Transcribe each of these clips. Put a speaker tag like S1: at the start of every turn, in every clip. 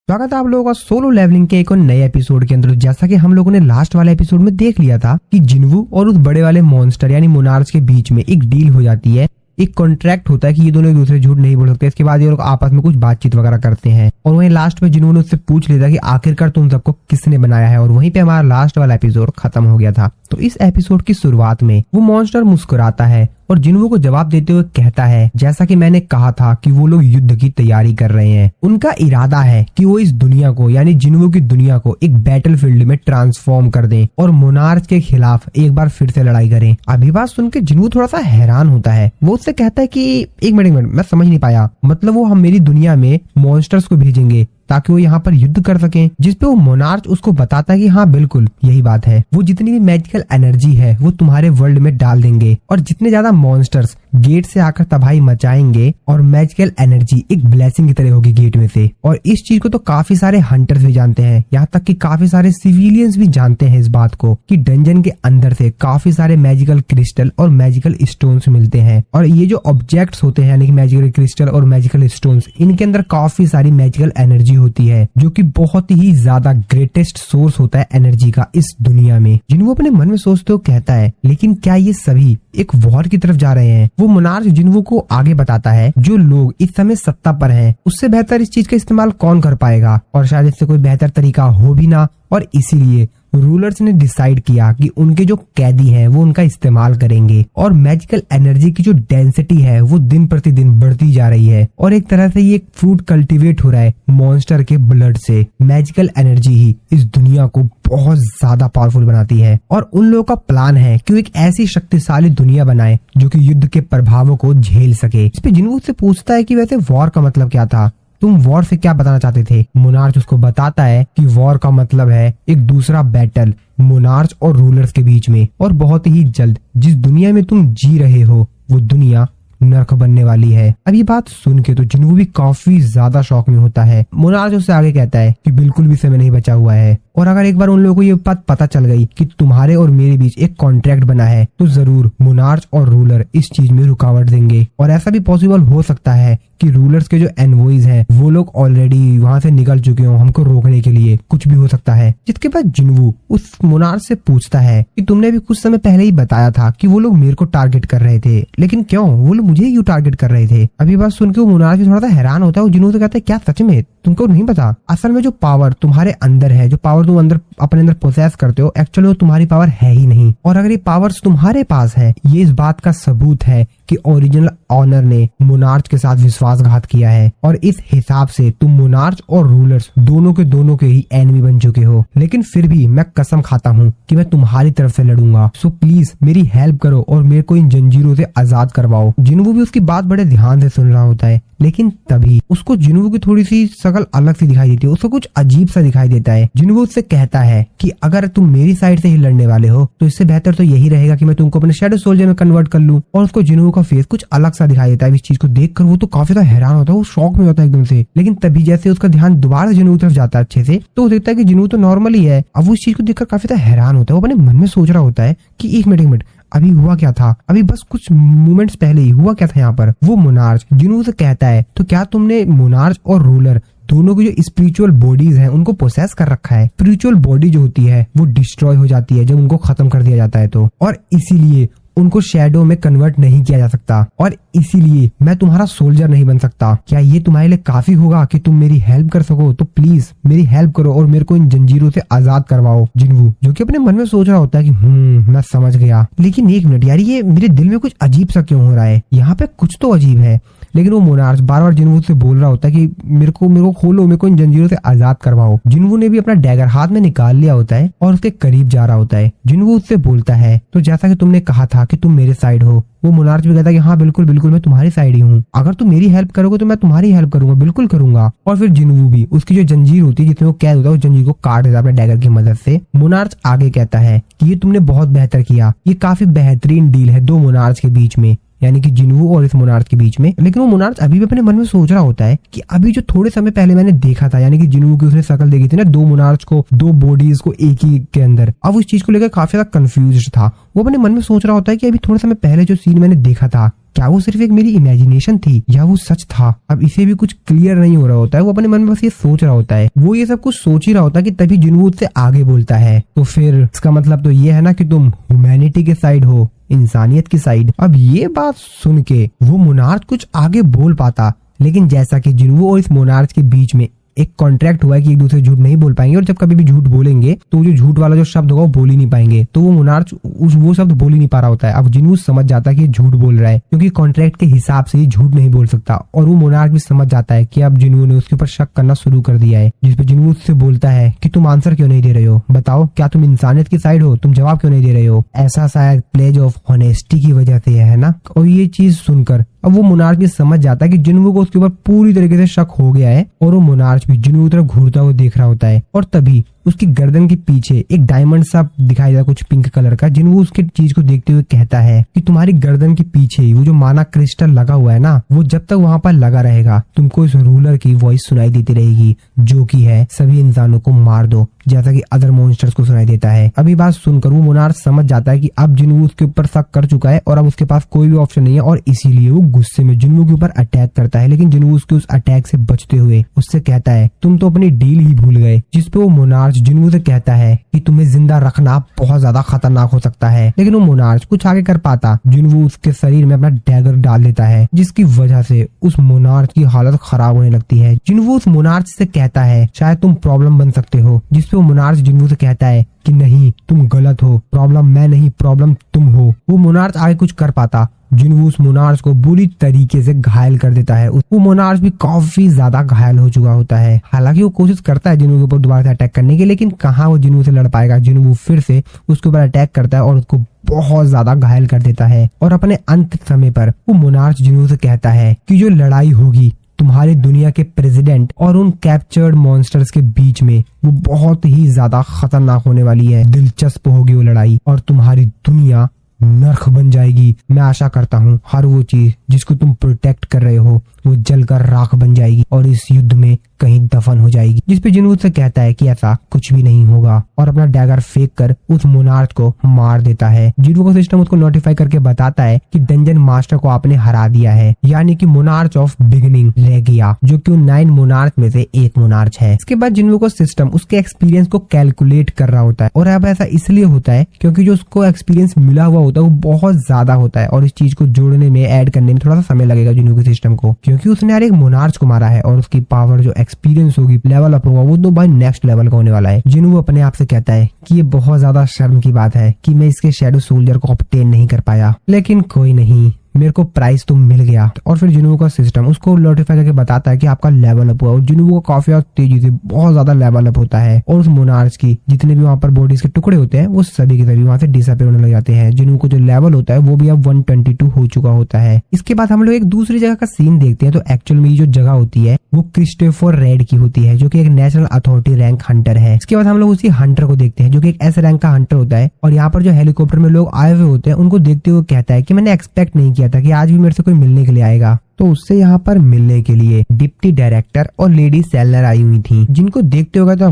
S1: स्वागत है आप लोगों का सोलो लेवलिंग के एक और नए एपिसोड के अंदर। जैसा कि हम लोगों ने लास्ट वाले एपिसोड में देख लिया था कि जिन्वू और उस बड़े वाले मॉन्स्टर यानी मोनार्च के बीच में एक डील हो जाती है, एक कॉन्ट्रैक्ट होता है कि ये दोनों एक दूसरे झूठ नहीं बोल सकते। इसके बाद ये लोग आपस में कुछ बातचीत वगैरह करते हैं और वहीं लास्ट में जिन्होंने उससे पूछ लिया था कि आखिरकार तुम सबको किसने बनाया है, और वहीं पे हमारा लास्ट वाला एपिसोड खत्म हो गया था। तो इस एपिसोड की शुरुआत में वो मॉन्स्टर मुस्कुराता है और जिन्वू को जवाब देते हुए कहता है, जैसा कि मैंने कहा था कि वो लोग युद्ध की तैयारी कर रहे हैं। उनका इरादा है कि वो इस दुनिया को यानी जिन्वू की दुनिया को एक बैटलफील्ड में ट्रांसफॉर्म कर दें और मोनार्च के खिलाफ एक बार फिर से लड़ाई करें। अभी बात सुन के जिन्वू थोड़ा सा हैरान होता है। वो उससे कहता है कि एक मिनट मैं समझ नहीं पाया, मतलब वो हम मेरी दुनिया में मॉन्स्टर्स को भेजेंगे ताकि वो यहाँ पर युद्ध कर सकें? जिस पे वो मोनार्च उसको बताता है कि हाँ बिल्कुल यही बात है, वो जितनी भी मैजिकल एनर्जी है वो तुम्हारे वर्ल्ड में डाल देंगे और जितने ज्यादा मॉन्स्टर्स गेट से आकर तबाही मचाएंगे और मैजिकल एनर्जी एक ब्लेसिंग की तरह होगी गेट में से। और इस चीज को तो काफी सारे हंटर्स भी जानते हैं, यहाँ तक कि काफी सारे सिविलियंस भी जानते हैं इस बात को कि डंजन के अंदर से काफी सारे मैजिकल क्रिस्टल और मैजिकल स्टोन्स मिलते हैं। और ये जो ऑब्जेक्ट्स होते हैं यानी कि मैजिकल क्रिस्टल और मैजिकल स्टोन्स, इनके अंदर काफी सारी मैजिकल एनर्जी होती है जो कि बहुत ही ज्यादा ग्रेटेस्ट सोर्स होता है एनर्जी का इस दुनिया में। जिन्वू अपने मन में सोचते हुए कहता है, लेकिन क्या ये सभी एक वॉर की तरफ जा रहे हैं? वो मोनार्च जिन्वू को आगे बताता है, जो लोग इस समय सत्ता पर हैं उससे बेहतर इस चीज का इस्तेमाल कौन कर पाएगा, और शायद इससे कोई बेहतर तरीका हो भी ना, और इसीलिए रूलर्स ने डिसाइड किया कि उनके जो कैदी हैं वो उनका इस्तेमाल करेंगे। और मैजिकल एनर्जी की जो डेंसिटी है वो दिन प्रतिदिन बढ़ती जा रही है और एक तरह से ये एक फ्रूट कल्टीवेट हो रहा है मॉन्स्टर के ब्लड से। मैजिकल एनर्जी ही इस दुनिया को बहुत ज्यादा पावरफुल बनाती है और उन लोगों का प्लान है कि वो एक ऐसी शक्तिशाली दुनिया बनाए जो कि युद्ध के प्रभावों को झेल सके। इस पे जिन्वू से पूछता है कि वैसे वॉर का मतलब क्या था, तुम वॉर से क्या बताना चाहते थे? मोनार्च उसको बताता है कि वॉर का मतलब है एक दूसरा बैटल मोनार्च और रूलर्स के बीच में, और बहुत ही जल्द जिस दुनिया में तुम जी रहे हो वो दुनिया नर्क बनने वाली है। अब ये बात सुन के तो जिन्वू भी काफी ज्यादा शॉक में होता है। मोनार्च उससे आगे कहता है कि बिल्कुल भी समय नहीं बचा हुआ है, और अगर एक बार उन लोगों को ये बात पता चल गई कि तुम्हारे और मेरे बीच एक कॉन्ट्रैक्ट बना है तो जरूर मोनार्च और रूलर इस चीज में रुकावट देंगे। और ऐसा भी पॉसिबल हो सकता है कि रूलर्स के जो एनवॉइज हैं वो लोग ऑलरेडी वहां से निकल चुके हो हमको रोकने के लिए, कुछ भी हो सकता है। जिसके बाद जिन्वू उस मोनार्च से पूछता है कि तुमने भी कुछ समय पहले ही बताया था कि वो लोग मेरे को टारगेट कर रहे थे, लेकिन क्यों वो लोग मुझे क्यों टारगेट कर रहे थे? अभी बात सुन के वो मोनार्च थोड़ा सा हैरान होता है। वो जिन्वू से कहता है, क्या सच में तुमको नहीं पता? असल में जो पावर तुम्हारे अंदर है, जो पावर तुम अंदर अपने अंदर प्रोसेस करते हो, एक्चुअली वो तुम्हारी पावर है ही नहीं। और अगर ये पावर्स तुम्हारे पास है, ये इस बात का सबूत है कि ओरिजिनल ऑनर ने मोनार्च के साथ विश्वासघात किया है, और इस हिसाब से तुम मोनार्च और रूलर्स दोनों के ही एनिमी बन चुके हो। लेकिन फिर भी मैं कसम खाता हूँ कि मैं तुम्हारी तरफ से लड़ूंगा, सो प्लीज मेरी हेल्प करो और मेरे को इन जंजीरों से आजाद करवाओ। जिन्वू भी उसकी बात बड़े ध्यान से सुन रहा होता है, लेकिन तभी उसको जिन्वू की थोड़ी सी शकल अलग सी दिखाई देती है, उसको कुछ अजीब सा दिखाई देता है। जिन्वू उससे कहता है कि अगर तुम मेरी साइड से ही लड़ने वाले हो तो इससे बेहतर तो यही रहेगा कि मैं तुमको अपने शैडो सोल्जर में कन्वर्ट कर लूं। और उसको जिन्वू का फेस कुछ अलग सा दिखाई देता है। इस चीज को देखकर वो तो काफी ज्यादा हैरान होता है, वो शॉक में होता है एकदम से। लेकिन तभी जैसे उसका ध्यान दोबारा जिन्वू की तरफ जाता है अच्छे से, तो वो देखता है कि जिन्वू तो नॉर्मल ही है। अब वो इस चीज को देखकर काफी ज्यादा हैरान होता है। वो अपने मन में सोच रहा होता है कि एक मिनट अभी हुआ क्या था, अभी बस कुछ मोमेंट्स पहले ही हुआ क्या था यहाँ पर। वो मोनार्च जिन्वू से कहता है, तो क्या तुमने मोनार्च और रूलर दोनों की जो स्पिरिचुअल बॉडीज हैं उनको पोसेस कर रखा है? स्पिरिचुअल बॉडी जो होती है वो डिस्ट्रॉय हो जाती है जब उनको खत्म कर दिया जाता है तो, और इसीलिए उनको शैडो में कन्वर्ट नहीं किया जा सकता, और इसीलिए मैं तुम्हारा सोल्जर नहीं बन सकता। क्या ये तुम्हारे लिए काफी होगा कि तुम मेरी हेल्प कर सको? तो प्लीज मेरी हेल्प करो और मेरे को इन जंजीरों से आजाद करवाओ। जिन्वू जो कि अपने मन में सोच रहा होता है कि मैं समझ गया, लेकिन एक मिनट यार, ये मेरे दिल में कुछ अजीब सा क्यों हो रहा है? यहाँ पे कुछ तो अजीब है। लेकिन वो मोनार्च बार बार जिन्वू से बोल रहा होता है कि मेरे को खोलो, मेरे को इन जंजीरों से आजाद करवाओ। जिन्वू ने भी अपना डैगर हाथ में निकाल लिया होता है और उसके करीब जा रहा होता है। जिन्वू उससे बोलता है, तो जैसा कि तुमने कहा था कि तुम मेरे साइड हो। वो मोनार्च भी कहता है कि हाँ बिल्कुल मैं तुम्हारी साइड ही हूँ, अगर तुम मेरी हेल्प करोगे तो मैं तुम्हारी हेल्प करूंगा, बिल्कुल करूंगा। और फिर जिन्वू भी उसकी जो जंजीर होती है जिसमें वो कैद होता है, उस जंजीर को काट देता है अपने डैगर की मदद से। मोनार्च आगे कहता है कि ये तुमने बहुत बेहतर किया, ये काफी बेहतरीन डील है दो मोनार्च के बीच में, यानी कि जिन्वू और इस मोनार्च के बीच में। लेकिन वो मोनार्च अभी भी अपने मन में सोच रहा होता है कि अभी जो थोड़े समय पहले मैंने देखा था, यानी कि जिन्वू की उसने शक्ल देखी थी ना, दो मोनार्च को, दो बॉडीज को एक ही के अंदर, अब उस चीज को लेकर काफी ज्यादा कंफ्यूज था। वो अपने मन में सोच रहा होता है कि अभी थोड़े समय पहले जो सीन मैंने देखा था, क्या वो सिर्फ एक मेरी इमेजिनेशन थी या वो सच था? अब इसे भी कुछ क्लियर नहीं हो रहा होता है, वो अपने मन में बस ये सोच रहा होता है, वो ये सब कुछ सोच ही रहा होता है कि तभी जिन्वू उससे आगे बोलता है, तो फिर इसका मतलब तो ये है ना कि तुम ह्यूमैनिटी के साइड हो, इंसानियत की साइड। अब ये बात सुन के वो मोनार्च कुछ आगे बोल पाता, लेकिन जैसा कि जिन्वू और इस मोनार्च के बीच में एक कॉन्ट्रैक्ट हुआ है कि एक दूसरे झूठ नहीं बोल पाएंगे, और जब कभी भी झूठ बोलेंगे तो जो झूठ वाला जो शब्द होगा वो बोल ही नहीं पाएंगे, तो वो मोनार्च वो शब्द बोल ही नहीं पा रहा होता है। अब जिन्वू समझ जाता है कि ये झूठ बोल रहा है, क्योंकि कॉन्ट्रैक्ट के हिसाब से ये झूठ नहीं बोल सकता, और वो मोनार्च भी समझ जाता है कि अब जिन्वू ने उसके ऊपर शक करना शुरू कर दिया है। जिसपे जिन्वू उससे बोलता है कि तुम आंसर क्यों नहीं दे रहे हो, बताओ क्या तुम इंसानियत की साइड हो, तुम जवाब क्यों नहीं दे रहे हो? ऐसा शायद प्लेज ऑफ ऑनेस्टी की वजह से है ना। और ये चीज सुनकर अब वो मोनार्च भी समझ जाता है कि जिन्वू को उसके ऊपर पूरी तरीके से शक हो गया है, और वो मोनार्च भी जिन्वू की तरफ घूरता हुआ देख रहा होता है, और तभी उसकी गर्दन के पीछे एक डायमंड सा दिखाई देता, कुछ पिंक कलर का। जिन्वू उसके चीज को देखते हुए कहता है कि तुम्हारी गर्दन के पीछे वो जो माना क्रिस्टल लगा हुआ है ना, वो जब तक वहां पर लगा रहेगा तुमको इस रूलर की वॉइस सुनाई देती रहेगी, जो की है सभी इंसानों को मार दो, जैसा कि अदर मॉन्स्टर्स को सुनाई देता है। अभी बात सुनकर वो मोनार्च समझ जाता है कि अब जिन्वू उसके ऊपर शक कर चुका है और अब उसके पास कोई भी ऑप्शन नहीं है, और इसीलिए वो गुस्से में जिन्वू के ऊपर अटैक करता है। लेकिन जिन्वू उसके उस अटैक से बचते हुए उससे कहता है तुम तो अपनी डील ही भूल गए, जिसपे वो मोनार्च जिन्वू से कहता है कि तुम्हें जिंदा रखना बहुत ज्यादा खतरनाक हो सकता है। लेकिन वो मोनार्च कुछ आगे कर पाता, जिन्वू उसके शरीर में अपना डैगर डाल देता है, जिसकी वजह से उस मोनार्च की हालत खराब होने लगती है। जिन्वू उस मोनार्च से कहता है शायद तुम प्रॉब्लम बन सकते हो, जिसपे वो मोनार्च जिन्वू से कहता है कि नहीं, तुम गलत हो, प्रॉब्लम मैं नहीं, प्रॉब्लम तुम हो। वो मोनार्च आगे कुछ कर पाता, जिन्वू उस मोनार्च को बुरी तरीके से घायल कर देता है। वो मोनार्च भी काफी ज्यादा घायल हो चुका होता है। हालांकि वो कोशिश करता है जिन्वू के ऊपर दोबारा से अटैक करने की, लेकिन कहाँ वो जिन्वू से लड़ पाएगा। जिन्वू फिर से उसके ऊपर अटैक करता है और उसको बहुत ज्यादा घायल कर देता है, और अपने अंत समय पर वो मोनार्च जिन्वू से कहता है कि जो लड़ाई होगी तुम्हारी दुनिया के प्रेसिडेंट और उन कैप्चर्ड मॉन्स्टर्स के बीच में, वो बहुत ही ज्यादा खतरनाक होने वाली है। दिलचस्प होगी वो लड़ाई, और तुम्हारी दुनिया नर्क बन जाएगी। मैं आशा करता हूँ हर वो चीज जिसको तुम प्रोटेक्ट कर रहे हो वो जलकर राख बन जाएगी और इस युद्ध में कहीं दफन हो जाएगी। जिसपे जिन्वू से कहता है कि ऐसा कुछ भी नहीं होगा, और अपना डैगर फेंक कर उस मोनार्च को मार देता है। जिन्वू का सिस्टम उसको नोटिफाई करके बताता है कि डंजन मास्टर को आपने हरा दिया है, यानी कि मोनार्च ऑफ बिगिनिंग रह गया, जो कि 9 मोनार्च में से एक मोनार्च है। इसके बाद जिन्वू का सिस्टम उसके एक्सपीरियंस को कैलकुलेट कर रहा होता है, और अब ऐसा इसलिए होता है क्योंकि जो उसको एक्सपीरियंस मिला हुआ होता है वो बहुत ज्यादा होता है, और इस चीज को जोड़ने में, ऐड करने में थोड़ा सा समय लगेगा जिन्वू के सिस्टम को, क्योंकि उसने यार एक मोनार्च को मारा है, और उसकी पावर जो एक्सपीरियंस होगी, लेवल अप होगा, वो तो भाई नेक्स्ट लेवल का होने वाला है। जिन्वू अपने आप से कहता है कि ये बहुत ज्यादा शर्म की बात है कि मैं इसके शैडो सोल्जर को ऑब्टेन नहीं कर पाया, लेकिन कोई नहीं, मेरे को प्राइस तो मिल गया। और फिर जिन्वू का सिस्टम उसको नोटिफाई करके बताता है कि आपका लेवल अप हुआ, और जिन्वू का काफी तेजी से बहुत ज्यादा लेवल अप होता है, और उस मोनार्च की जितने भी वहाँ पर बॉडीज के टुकड़े होते हैं वो सभी के सभी वहाँ से डिसअपीयर होने लग जाते हैं। जिन्वू को जो लेवल होता है वो भी अब 122 हो चुका होता है। इसके बाद हम लोग एक दूसरी जगह का सीन देखते हैं, तो एक्चुअल में ये जो जगह होती है वो क्रिस्टोफर रेड की होती है, जो कि एक नेशनल अथॉरिटी रैंक हंटर है। इसके बाद हम लोग उसी हंटर को देखते हैं जो कि एक एस रैंक का हंटर होता है, और यहाँ पर जो हेलीकॉप्टर में लोग आए हुए होते हैं उनको देखते हुए कहता है कि मैंने एक्सपेक्ट नहीं किया था कि आज भी मेरे से कोई मिलने के लिए आएगा। तो उससे यहाँ पर मिलने के लिए डिप्टी डायरेक्टर और लेडी सेलर आई हुई थी, जिनको देखते हुए तो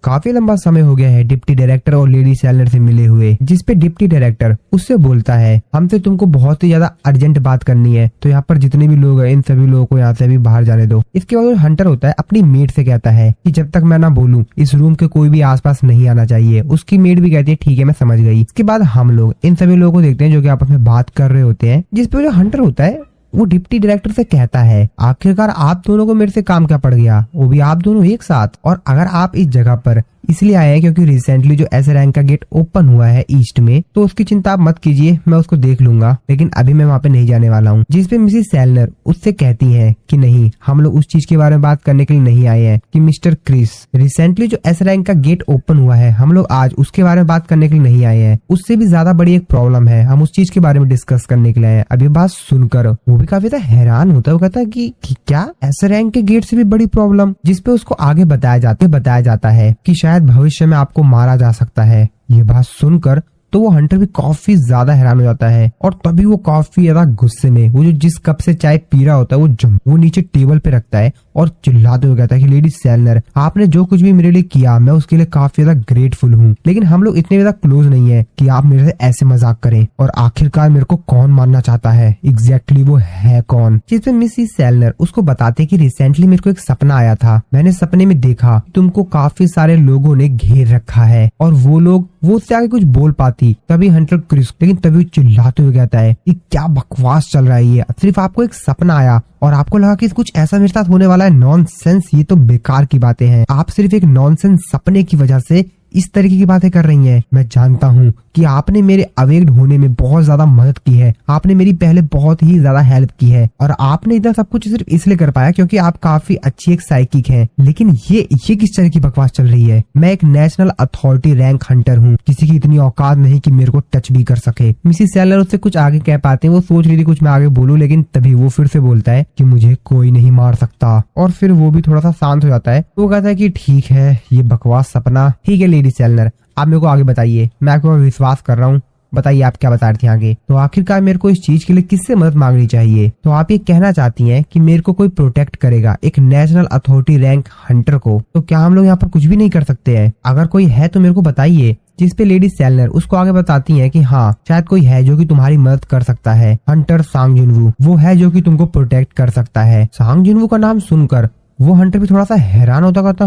S1: काफी लंबा समय हो गया है डिप्टी डायरेक्टर और लेडी सेलर से मिले हुए। जिसपे डिप्टी डायरेक्टर उससे बोलता है हमसे तुमको बहुत ही ज्यादा अर्जेंट बात करनी है, तो यहाँ पर जितने भी लोग हैं इन सभी लोगों को यहाँ से भी बाहर जाने दो। इसके बाद हंटर होता है अपनी मेड से कहता है कि जब तक मैं ना बोलूं इस रूम के कोई भी आसपास नहीं आना चाहिए। उसकी मेड भी कहती है ठीक है मैं समझ गई। इसके बाद हम लोग इन सभी लोगों को देखते हैं जो कि आपस में बात कर रहे होते हैं, जिसपे जो हंटर होता है वो डिप्टी डायरेक्टर से कहता है आखिरकार आप दोनों को मेरे से काम क्या पड़ गया, वो भी आप दोनों एक साथ, और अगर आप इस जगह पर इसलिए आए हैं क्योंकि रिसेंटली जो एस रैंक का गेट ओपन हुआ है ईस्ट में, तो उसकी चिंता आप मत कीजिए, मैं उसको देख लूंगा, लेकिन अभी मैं वहाँ पे नहीं जाने वाला हूँ। जिसपे मिसेस सेलनर उससे कहती है कि नहीं, हम लोग उस चीज के बारे में बात करने के लिए नहीं आए हैं कि मिस्टर क्रिस रिसेंटली जो एस रैंक का गेट ओपन हुआ है, हम लोग आज उसके बारे में बात करने के लिए नहीं आए हैं, उससे भी ज्यादा बड़ी एक प्रॉब्लम है, हम उस चीज के बारे में डिस्कस करने के लिए आए हैं। अभी बात सुनकर वो भी काफी हैरान होता है, वो कहता है कि क्या एस रैंक के गेट से भी बड़ी प्रॉब्लम, जिसपे उसको आगे बताया जाता है कि शायद भविष्य में आपको मारा जा सकता है। ये बात सुनकर तो वो हंटर भी काफी ज्यादा हैरान हो जाता है और तभी वो काफी ज्यादा गुस्से में वो जो जिस कप से चाय पी रहा होता है वो नीचे टेबल पे रखता है और चिल्लाते हुए कहता है कि लेडी सेलनर, आपने जो कुछ भी मेरे लिए किया मैं उसके लिए काफी ज्यादा ग्रेटफुल हूँ, लेकिन हम लोग इतने ज्यादा क्लोज नहीं है कि आप मेरे से ऐसे मजाक करें। और आखिरकार मेरे को कौन मारना चाहता है, एग्जैक्टली वो है कौन? जिसमें मिसिस सेलनर उसको बताते कि रिसेंटली मेरे को एक सपना आया था, मैंने सपने में देखा तुमको काफी सारे लोगों ने घेर रखा है और वो उससे आगे कुछ बोल पाती। तभी हंटर क्रिस लेकिन तभी चिल्लाते हुए कहता है कि क्या बकवास चल रहा है, ये सिर्फ आपको एक सपना आया और आपको लगा कि कुछ ऐसा मेरे साथ होने वाला है। नॉनसेंस, ये तो बेकार की बातें हैं। आप सिर्फ एक नॉनसेंस सपने की वजह से इस तरीके की बातें कर रही हैं। मैं जानता हूँ कि आपने मेरे अवेक्ड होने में बहुत ज्यादा मदद की है, आपने मेरी पहले बहुत ही ज्यादा हेल्प की है और आपने इतना सब कुछ सिर्फ इसलिए कर पाया क्योंकि आप काफी अच्छी एक साइकिक हैं। लेकिन ये किस तरह की बकवास चल रही है? मैं एक नेशनल अथॉरिटी रैंक हंटर हूँ, किसी की इतनी औकात नहीं कि मेरे को टच भी कर सके। मिसिस सेलर उससे कुछ आगे कह पाते हैं, वो सोच रही थी कुछ मैं आगे बोलूं, लेकिन तभी वो फिर से बोलता है कि मुझे कोई नहीं मार सकता और फिर वो भी थोड़ा सा शांत हो जाता है। वो कहता है कि ठीक है, ये बकवास सपना ठीक है लेडी सेलनर, आप मेरे को आगे बताइए, मैं आपको विश्वास कर रहा हूँ, बताइए आप क्या बता रही थी आगे। तो आखिरकार मेरे को इस चीज के लिए किससे मदद मांगनी चाहिए? तो आप ये कहना चाहती हैं कि मेरे को कोई प्रोटेक्ट करेगा, एक नेशनल अथॉरिटी रैंक हंटर को, तो क्या हम लोग यहाँ पर कुछ भी नहीं कर सकते हैं? अगर कोई है तो मेरे को बताइए। जिसपे लेडी सेलनर उसको आगे बताती हैं कि हाँ, शायद कोई है जो कि तुम्हारी मदद कर सकता है। हंटर सांग जुनवू वो है जो कि तुमको प्रोटेक्ट कर सकता है। सांग जुनवू का नाम सुनकर वो हंटर भी थोड़ा सा हैरान होता कहता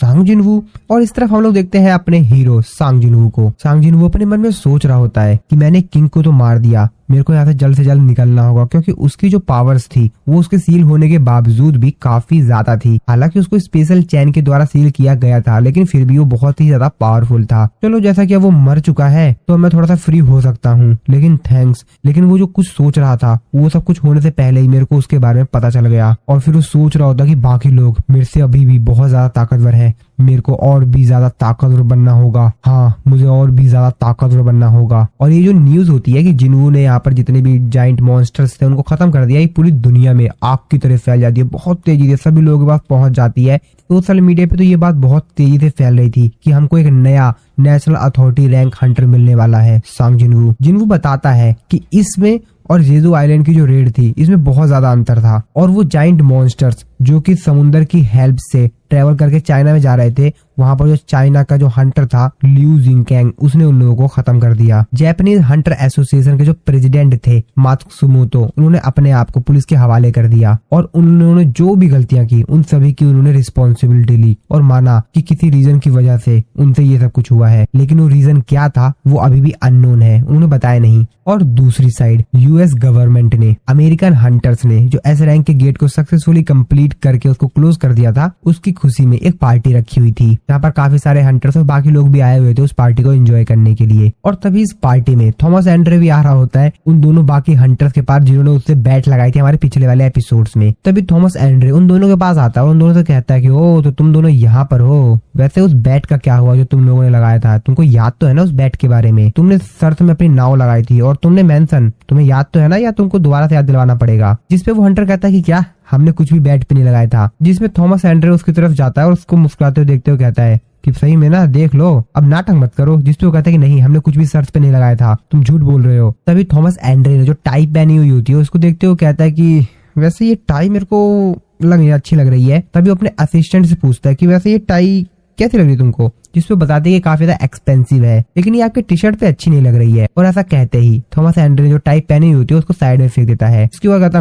S1: सांग जिनवू। और इस तरफ हम लोग देखते हैं अपने हीरो सांग जिनवू को। सांग जिनवू अपने मन में सोच रहा होता है कि मैंने किंग को तो मार दिया, मेरे को यहाँ से जल्द निकलना होगा, क्योंकि उसकी जो पावर्स थी वो उसके सील होने के बावजूद भी काफी ज्यादा थी। हालांकि उसको स्पेशल चैन के द्वारा सील किया गया था, लेकिन फिर भी वो बहुत ही ज्यादा पावरफुल था। चलो जैसा कि वो मर चुका है तो मैं थोड़ा सा फ्री हो सकता हूँ, लेकिन थैंक्स। लेकिन वो जो कुछ सोच रहा था वो सब कुछ होने से पहले ही मेरे को उसके बारे में पता चल गया और फिर वो सोच रहा होता कि बाकी लोग मेरे से अभी भी बहुत ज्यादा ताकतवर है, मेरे को और भी ज्यादा ताकतवर बनना होगा। हाँ, मुझे और भी ज्यादा ताकतवर बनना होगा। और ये जो न्यूज होती है कि जिन्हों ने यहाँ पर जितने भी जाइंट मॉन्स्टर्स थे उनको खत्म कर दिया, ये पूरी दुनिया में आग की तरह फैल जाती है, बहुत तेजी से सभी लोगों के पास पहुंच जाती है। सोशल मीडिया पे तो ये बात बहुत तेजी से फैल रही थी कि हमको एक नया नेशनल अथॉरिटी रैंक हंटर मिलने वाला है, सांग जिनवू। जिनवू बताता है कि इसमें और जेजू आइलैंड की जो रेड थी इसमें बहुत ज्यादा अंतर था और वो जाइंट मॉन्स्टर्स जो कि समुद्र की हेल्प से ट्रेवल करके चाइना में जा रहे थे, वहां पर जो चाइना का जो हंटर था लिू जिंगकैंग, उसने उन लोगों को खत्म कर दिया। जापानीज हंटर एसोसिएशन के जो प्रेसिडेंट थे मात्सुमोतो, उन्होंने अपने आप को पुलिस के हवाले कर दिया और उन्होंने जो भी गलतियां की उन सभी की उन्होंने रिस्पॉन्सिबिलिटी ली और माना कि किसी रीजन की वजह से उनसे ये सब कुछ हुआ है, लेकिन वो रीजन क्या था वो अभी भी अननोन है, उन्होंने बताया नहीं। और दूसरी साइड यूएस गवर्नमेंट ने अमेरिकन हंटर्स ने जो एस रैंक के गेट को सक्सेसफुली कंप्लीट करके उसको क्लोज कर दिया था, उसकी खुशी में एक पार्टी रखी हुई थी जहाँ पर काफी सारे हंटर्स और बाकी लोग भी आए हुए थे उस पार्टी को एंजॉय करने के लिए। और तभी इस पार्टी में थॉमस एंड्रे भी आ रहा होता है उन दोनों बाकी हंटर्स के पास जिन्होंने उससे बैट लगाई थी हमारे पिछले वाले एपिसोड्स में। तभी थॉमस एंड्रे उन दोनों के पास आता है और उन दोनों से कहता है कि ओ तो तुम दोनों यहाँ पर हो, वैसे उस बैट का क्या हुआ जो तुम लोगों ने लगाया था? तुमको याद तो है ना उस बैट के बारे में? तुमने शर्त में अपनी नाव लगाई थी और तुमने मेंशन, तुम्हें याद तो है ना, या तुमको दोबारा से याद दिलवाना पड़ेगा? जिसपे वो हंटर कहता है कि क्या हमने कुछ भी बैट पे नहीं लगाया था। जिसमें थॉमस एंड्रे उसकी तरफ जाता है और उसको मुस्कुराते हुए देखते हुए कहता है कि सही में ना, देख लो, अब नाटक मत करो। जिसपे वो कहता है कि नहीं, हमने कुछ भी शर्त पे नहीं लगाया था, तुम झूठ बोल रहे हो। तभी थॉमस एंड्रे ने जो टाई पहनी हुई होती है उसको देखते हुए कहता है कि वैसे ये टाई मेरे को अच्छी लग रही है। तभी अपने असिस्टेंट से पूछता है कि वैसे ये टाई कैसी लग रही है तुमको? जिसपे बताते हैं कि काफी ज्यादा एक्सपेंसिव है, लेकिन ये आपके टी शर्ट पे अच्छी नहीं लग रही है। और ऐसा कहते ही थॉमस एंड्रे ने जो टाई पहनी हुई होती है उसको साइड में फेंक देता है। इसके बाद कहता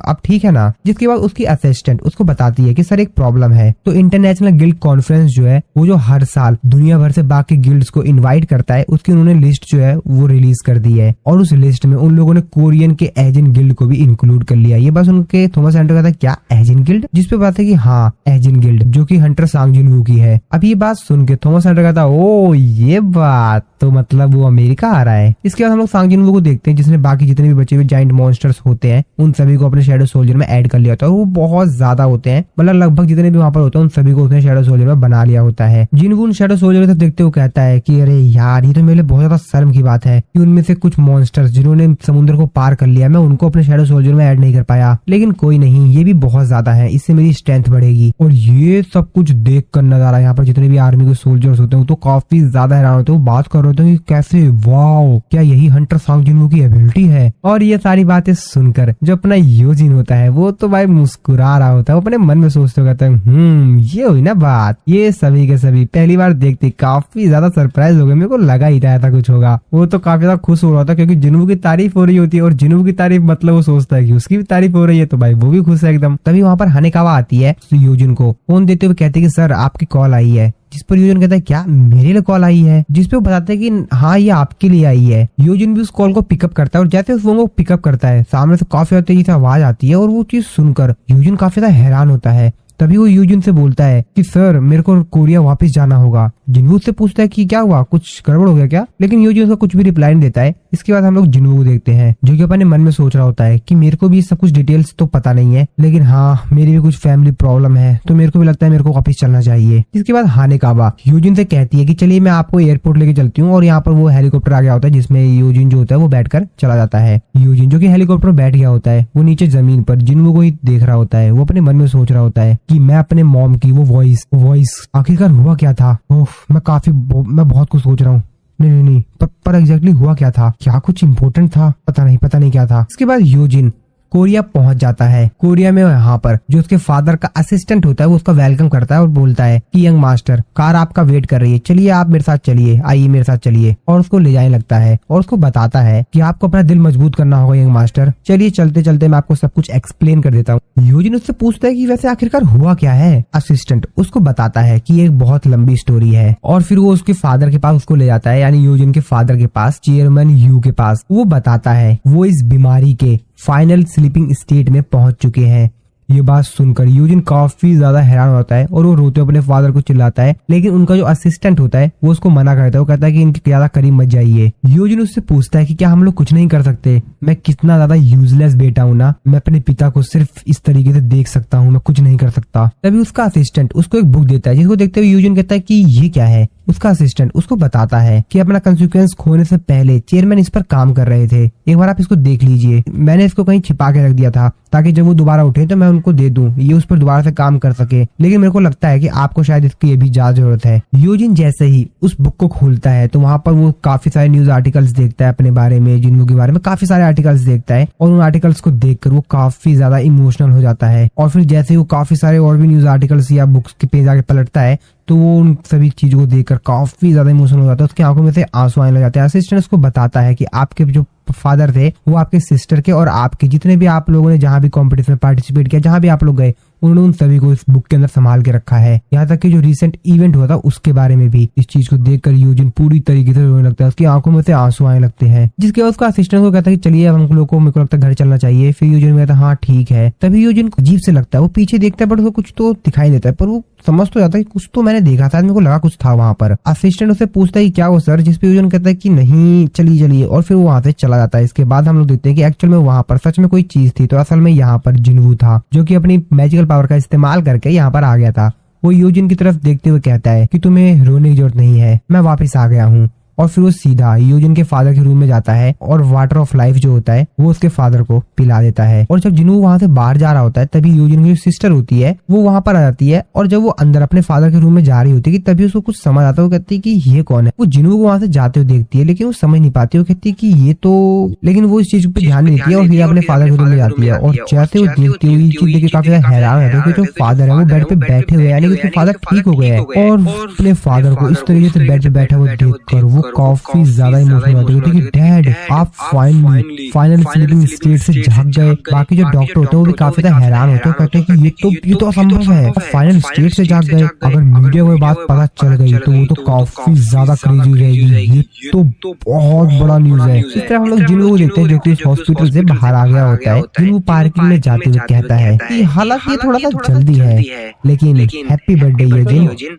S1: अब ठीक है ना। जिसके बाद उसकी असिस्टेंट उसको बताती है कि सर एक प्रॉब्लम है। तो इंटरनेशनल गिल्ड कॉन्फ्रेंस जो है वो जो हर साल दुनिया भर से बाकी गिल्ड्स को इन्वाइट करता है, उसकी उन्होंने लिस्ट जो है वो रिलीज कर दी है और उस लिस्ट में उन लोगों ने कोरियन के एजिन गिल्ड को भी इंक्लूड कर लिया। ये बस उनके थॉमस एंड्रे कहता है क्या एजिन गिल्ड? जिसपे बात है कि हाँ, एजिन गिल्ड जो कि हंटर सांग जिनवू की है। अब ये बात सुन के थॉमस एंड्रे कहता ओ ये बात तो मतलब वो अमेरिका आ रहा है। इसके बाद हम लोग सांग जिनवू को देखते हैं जिसने बाकी जितने भी बचे हुए जाइंट मॉन्स्टर्स होते हैं उन सभी को अपने शैडो सोल्जर में ऐड कर लिया होता है। और वो बहुत ज्यादा होते हैं, मतलब लगभग जितने भी वहाँ पर होते हैं उन सभी को उसने शैडो सोल्जर में बना लिया होता है। जिनवू उन शैडो सोल्जर को देखते हुए कहता है कि अरे यार, ये तो मेरे लिए बहुत ज्यादा शर्म की बात है कि उनमें से कुछ मॉन्स्टर्स जिन्होंने समुद्र को पार कर लिया, मैं उनको अपने शैडो सोल्जर में ऐड नहीं कर पाया। लेकिन कोई नहीं, ये भी बहुत ज्यादा है, इससे मेरी स्ट्रेंथ बढ़ेगी। और ये सब कुछ देख कर नजारा यहाँ पर जितने भी आर्मी के सोल्जर्स होते हैं वो तो काफी ज्यादा हैरान होते हैं, वो बात कर रहे होते हैं कि कैसे, वाओ, क्या यही हंटर सांग जिन्वू की एबिलिटी है। और ये सारी बातें सुनकर जो अपना योजिन होता है वो तो भाई मुस्कुरा रहा होता है, वो अपने मन में सोचते कहता है ये हुई ना बात। ये सभी के सभी पहली बार देखते काफी ज्यादा सरप्राइज हो गए, मेरे को लगा ही था ऐसा कुछ होगा। वो तो काफी ज्यादा खुश हो रहा था क्योंकि जिन्वू की तारीफ हो रही होती है, और जिन्वू की तारीफ मतलब वो सोचता है कि उसकी भी तारीफ हो रही है, तो भाई वो भी खुश है एकदम। तभी वहाँ पर हानेकावा आती है, योजिन को फोन देते हुए कहते हैं कि सर आपकी कॉल आई है। जिस पर योजिन कहता है क्या मेरे लिए कॉल आई है, जिस पे वो बताते हैं कि हाँ ये आपके लिए आई है। योजिन भी उस कॉल को पिकअप करता है और जैसे उस फोन को पिकअप करता है सामने से काफी तेजी से आवाज आती है, और वो चीज सुनकर योजिन काफी ज्यादा हैरान होता है। तभी वो योजिन से बोलता है कि सर मेरे को कोरिया वापस जाना होगा। जिन्वू उससे पूछता है कि क्या हुआ, कुछ गड़बड़ हो गया क्या, लेकिन योजिन उसका कुछ भी रिप्लाई नहीं देता है। इसके बाद हम लोग जिन्वू को देखते हैं जो कि अपने मन में सोच रहा होता है कि मेरे को भी सब कुछ डिटेल्स तो पता नहीं है, लेकिन हाँ मेरी भी कुछ फैमिली प्रॉब्लम है, तो मेरे को भी लगता है मेरे को वापस चलना चाहिए। इसके बाद हानेकावा योजिन से कहती है कि चलिए मैं आपको एयरपोर्ट लेके चलती हूँ, और यहाँ पर वो हेलीकॉप्टर आ गया होता है जिसमें योजिन जो होता है वो बैठकर चला जाता है। योजिन जो कि हेलीकॉप्टर में बैठ गया होता है वो नीचे जमीन पर जिन्वू को ही देख रहा होता है। वो अपने मन में सोच रहा होता है कि मैं अपने मॉम की वो वॉइस आखिरकार हुआ क्या था। मैं बहुत कुछ सोच रहा हूँ। नहीं, पर एग्जैक्टली हुआ क्या था, क्या कुछ इम्पोर्टेंट था, पता नहीं क्या था। इसके बाद योजिन कोरिया पहुंच जाता है। कोरिया में यहाँ पर जो उसके फादर का असिस्टेंट होता है वो उसका वेलकम करता है और बोलता है कि यंग मास्टर कार आपका वेट कर रही है, चलिए आप मेरे साथ चलिए, आइए मेरे साथ चलिए, और उसको ले जाने लगता है और उसको बताता है कि आपको अपना दिल मजबूत करना होगा यंग मास्टर, चलिए चलते चलते मैं आपको सब कुछ एक्सप्लेन कर देता हूँ। योजिन उससे पूछता है कि वैसे आखिरकार हुआ क्या है। असिस्टेंट उसको बताता है कि एक बहुत लंबी स्टोरी है, और फिर वो उसके फादर के पास उसको ले जाता है, यानी योजिन के फादर के पास, चेयरमैन यू के पास। वो बताता है वो इस बीमारी के फाइनल स्लीपिंग स्टेट में पहुंच चुके हैं। ये बात सुनकर योजिन काफी ज्यादा हैरान होता है और वो रोते अपने फादर को चिल्लाता है, लेकिन उनका जो असिस्टेंट होता है वो उसको मना करता है। वो कहता है कि इनके ज्यादा करीब मत जाइए। योजिन उससे पूछता है कि क्या हम लोग कुछ नहीं कर सकते, मैं कितना ज्यादा यूजलेस बेटा हूँ ना, मैं अपने पिता को सिर्फ इस तरीके से देख सकता हूँ, मैं कुछ नहीं कर सकता। तभी उसका असिस्टेंट उसको एक बुक देता है जिसको देखते हुए योजिन कहता है कि ये क्या है। उसका असिस्टेंट उसको बताता है कि अपना कंसिक्वेंस खोने से पहले चेयरमैन इस पर काम कर रहे थे, एक बार आप इसको देख लीजिए, मैंने इसको कहीं छिपा के रख दिया था ताकि जब वो दोबारा उठे तो मैं उनको दे दूं, ये उस पर दोबारा से काम कर सके, लेकिन मेरे को लगता है कि आपको शायद इसकी अभी ज्यादा जरूरत है। योजिन जैसे ही उस बुक को खोलता है तो वहाँ पर वो काफी सारे न्यूज आर्टिकल्स देखता है अपने बारे में, जिन्वू के बारे में काफी सारे आर्टिकल्स देखता है, और उन आर्टिकल्स को देखकर वो काफी ज्यादा इमोशनल हो जाता है। और फिर जैसे वो काफी सारे और भी न्यूज आर्टिकल्स या बुक्स के पेज आगे पलटता है तो वो उन सभी चीजों को देखकर काफी ज्यादा इमोशनल हो जाता है, उसकी आंखों में से आंसू आने लग जाते हैं। असिस्टेंट उसको बताता है कि आपके जो फादर थे वो आपके सिस्टर के और आपके जितने भी आप लोगों ने जहाँ भी कॉम्पिटिशन में पार्टिसिपेट किया, जहाँ भी आप लोग गए, उन्होंने उन सभी को इस बुक के अंदर संभाल के रखा है। यहाँ तक कि जो रिसेंट इवेंट हुआ था उसके बारे में भी। इस चीज को देखकर योजिन पूरी तरीके से रोने लगता है, उसकी आंखों में से आंसू आने लगते हैं, जिसके बाद उसका असिस्टेंट को कहता है कि चलिए अब हम लोग को, मेरे को लगता है घर चलना चाहिए। फिर योजिन कहता है हाँ ठीक है। तभी योजिन को अजीब से लगता है, वो पीछे देखता है बट उसको कुछ तो दिखाई देता है, पर वो समझ तो जाता है कि कुछ तो मैंने देखा था, मेरे को लगा कुछ था वहाँ पर। असिस्टेंट उससे पूछता है कि क्या वो सर, जिस पे योजिन कहता है कि नहीं चलिए चलिए, और फिर वो वहाँ से चला जाता है। इसके बाद हम लोग देखते हैं कि एक्चुअल में वहाँ पर सच में कोई चीज थी, तो असल में यहाँ पर जिन्वू था जो कि अपनी मैजिकल पावर का इस्तेमाल करके यहाँ पर आ गया था। वो योजिन की तरफ देखते हुए कहता है कि तुम्हें रोने की जरूरत नहीं है, मैं वापस आ गया हूँ। और फिर वो सीधा योजिन के फादर के रूम में जाता है और वाटर ऑफ लाइफ जो होता है वो उसके फादर को पिला देता है। और जब जिन्वू वहाँ से बाहर जा रहा होता है तभी योजिन की जो सिस्टर होती है वो वहाँ पर आ जाती है, और जब वो अंदर अपने फादर के रूम में जा रही होती है तभी उसको कुछ समझ आता है। वो कहती है कि ये कौन है। वो जिन्वू को वहाँ से जाते हुए देखती है लेकिन वो समझ नहीं पाती। वो कहती है कि ये तो, लेकिन वो इस चीज पे ध्यान नहीं देती है और फिर अपने फादर के रूम में जाती है। और जैसे वो देखती हुई ये चीज देखकर काफी हैरान रहती है कि जो फादर है वो बेड पे बैठे हुए, यानी कि उसके फादर ठीक हो गए हैं, और अपने फादर को इस तरीके से बेड पे बैठा हुआ देखकर वो काफी ज्यादा इमोशनल होते हैं कि डैड आप फाइनल स्लीपिंग स्टेट से जाग गए। बाकी जो डॉक्टर होते हैं वो भी काफी ज्यादा हैरान होते हैं, कहते हैं कि ये तो असंभव है, फाइनल स्टेट से जाग गए। अगर मीडिया को बात पता चल गई तो वो तो काफी ज्यादा क्रेजी हो जाएगी, ये तो बहुत बड़ा न्यूज है। इस तरह हम लोग जिन्वू को देखते हैं जो कि इस हॉस्पिटल से बाहर आ गया होता है। जिन्वू पार्किंग में जाते हुए कहता है कि हालांकि ये थोड़ा सा जल्दी है, लेकिन हैप्पी बर्थडे योजिन।